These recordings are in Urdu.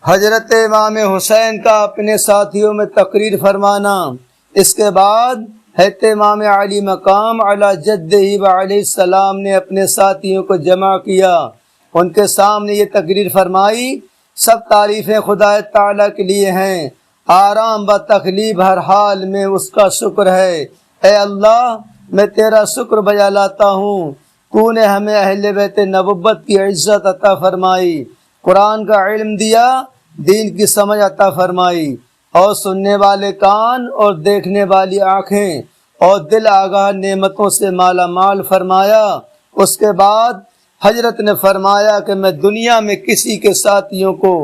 حضرت امام حسین کا اپنے ساتھیوں میں تقریر فرمانا، اس کے بعد حضرت امام علی مقام علی جدہ و علیہ السلام نے اپنے ساتھیوں کو جمع کیا، ان کے سامنے یہ تقریر فرمائی: سب تعریفیں خدا تعالیٰ کے لیے ہیں، آرام و تکلیف ہر حال میں اس کا شکر ہے۔ اے اللہ، میں تیرا شکر بجا لاتا ہوں، تو نے ہمیں اہل بیت نبوت کی عزت عطا فرمائی، قرآن کا علم دیا، دین کی سمجھ عطا فرمائی، اور سننے والے کان اور دیکھنے والی آنکھیں اور دل آگاہ نعمتوں سے مالا مال فرمایا۔ اس کے بعد حضرت نے فرمایا کہ میں دنیا میں کسی کے ساتھیوں کو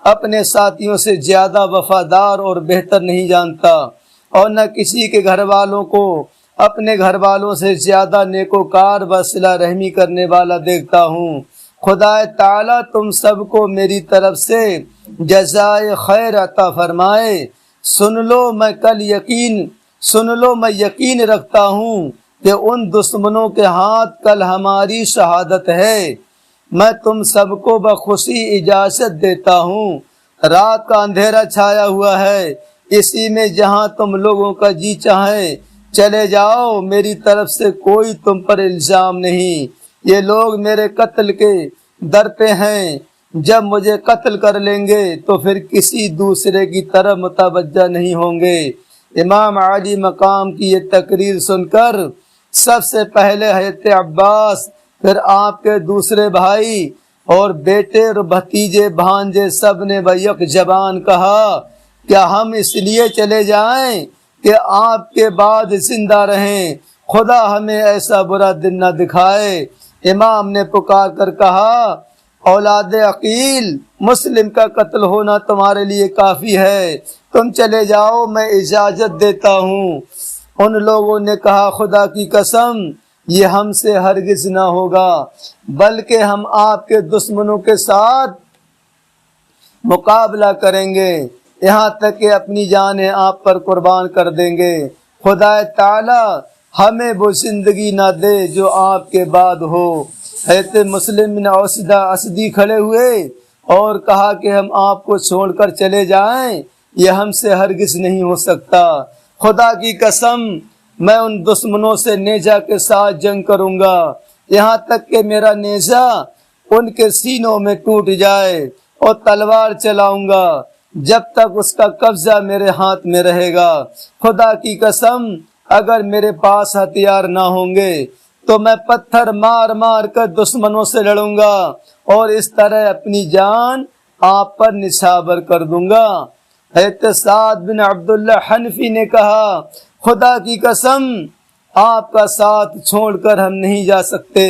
اپنے ساتھیوں سے زیادہ وفادار اور بہتر نہیں جانتا، اور نہ کسی کے گھر والوں کو اپنے گھر والوں سے زیادہ نیکوکار و صلہ رحمی کرنے والا دیکھتا ہوں۔ خدا تعالیٰ تم سب کو میری طرف سے جزائے خیر عطا فرمائے۔ سن لو میں یقین رکھتا ہوں کہ ان دشمنوں کے ہاتھ کل ہماری شہادت ہے۔ میں تم سب کو بخوشی اجازت دیتا ہوں۔ رات کا اندھیرا چھایا ہوا ہے، اسی میں جہاں تم لوگوں کا جی چاہے چلے جاؤ، میری طرف سے کوئی تم پر الزام نہیں۔ یہ لوگ میرے قتل کے در پہ ہیں، جب مجھے قتل کر لیں گے تو پھر کسی دوسرے کی طرف متوجہ نہیں ہوں گے۔ امام علی مقام کی یہ تقریر سن کر سب سے پہلے حضرت عباس، پھر آپ کے دوسرے بھائی اور بیٹے اور بھتیجے بھانجے سب نے بیک زبان کہا: کیا ہم اس لیے چلے جائیں کہ آپ کے بعد زندہ رہیں؟ خدا ہمیں ایسا برا دن نہ دکھائے۔ امام نے پکار کر کہا: اولاد عقیل، مسلم کا قتل ہونا تمہارے لیے کافی ہے، تم چلے جاؤ، میں اجازت دیتا ہوں۔ ان لوگوں نے کہا: خدا کی قسم، یہ ہم سے ہرگز نہ ہوگا، بلکہ ہم آپ کے دشمنوں کے ساتھ مقابلہ کریں گے، یہاں تک کہ اپنی جانیں آپ پر قربان کر دیں گے۔ خدا تعالی ہمیں وہ زندگی نہ دے جو آپ کے بعد ہو۔ حضرت مسلم بن اوسدہ اسدی کھڑے ہوئے اور کہا کہ ہم آپ کو چھوڑ کر چلے جائیں، یہ ہم سے ہرگز نہیں ہو سکتا۔ خدا کی قسم، میں ان دشمنوں سے نیزہ کے ساتھ جنگ کروں گا، یہاں تک کہ میرا نیزہ ان کے سینوں میں ٹوٹ جائے، اور تلوار چلاؤں گا جب تک اس کا قبضہ میرے ہاتھ میں رہے گا۔ خدا کی قسم، اگر میرے پاس ہتھیار نہ ہوں گے تو میں پتھر مار مار کر دشمنوں سے لڑوں گا، اور اس طرح اپنی جان آپ پر نچھاور کر دوں گا۔ حضرت سعد بن عبداللہ حنفی نے کہا: خدا کی قسم، آپ کا ساتھ چھوڑ کر ہم نہیں جا سکتے۔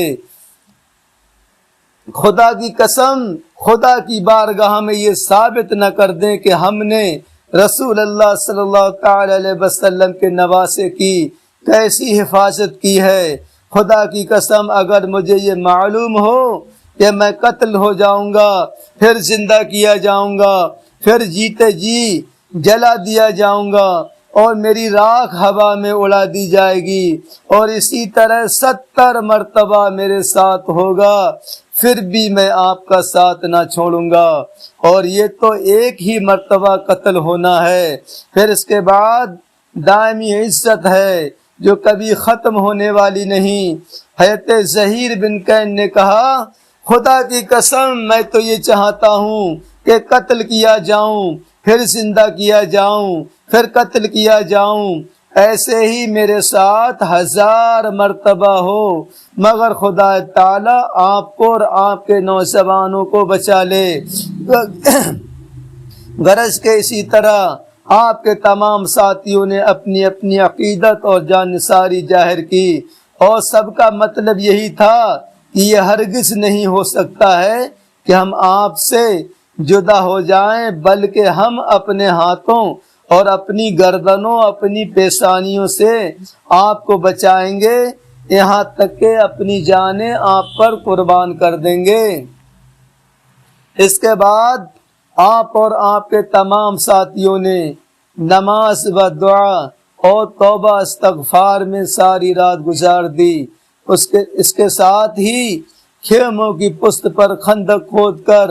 خدا کی قسم، خدا کی بارگاہ میں یہ ثابت نہ کر دیں کہ ہم نے رسول اللہ صلی اللہ تعالی علیہ وسلم کے نواسے کی کیسی حفاظت کی ہے۔ خدا کی قسم، اگر مجھے یہ معلوم ہو کہ میں قتل ہو جاؤں گا، پھر زندہ کیا جاؤں گا، پھر جیتے جی جلا دیا جاؤں گا، اور میری راکھ ہوا میں اڑا دی جائے گی، اور اسی طرح 70 مرتبہ میرے ساتھ ہوگا، پھر بھی میں آپ کا ساتھ نہ چھوڑوں گا۔ اور یہ تو ایک ہی مرتبہ قتل ہونا ہے، پھر اس کے بعد دائمی عزت ہے جو کبھی ختم ہونے والی نہیں۔ حضرت زہیر بن کین نے کہا: خدا کی قسم، میں تو یہ چاہتا ہوں کہ قتل کیا جاؤں، پھر زندہ کیا جاؤں، پھر قتل کیا جاؤں، ایسے ہی میرے ساتھ 1000 مرتبہ ہو، مگر خدا تعالی آپ کو اور آپ کے نوجوانوں کو بچا لے۔ غرض کے اسی طرح آپ کے تمام ساتھیوں نے اپنی اپنی عقیدت اور جانثاری ظاہر کی، اور سب کا مطلب یہی تھا کہ یہ ہرگز نہیں ہو سکتا ہے کہ ہم آپ سے جدا ہو جائیں، بلکہ ہم اپنے ہاتھوں اور اپنی گردنوں، اپنی پیشانیوں سے آپ کو بچائیں گے، یہاں تک کہ اپنی جانیں آپ پر قربان کر دیں گے۔ اس کے بعد آپ اور آپ کے تمام ساتھیوں نے نماز و دعا اور توبہ استغفار میں ساری رات گزار دی۔ اس کے ساتھ ہی خیموں کی پشت پر خندق کھود کر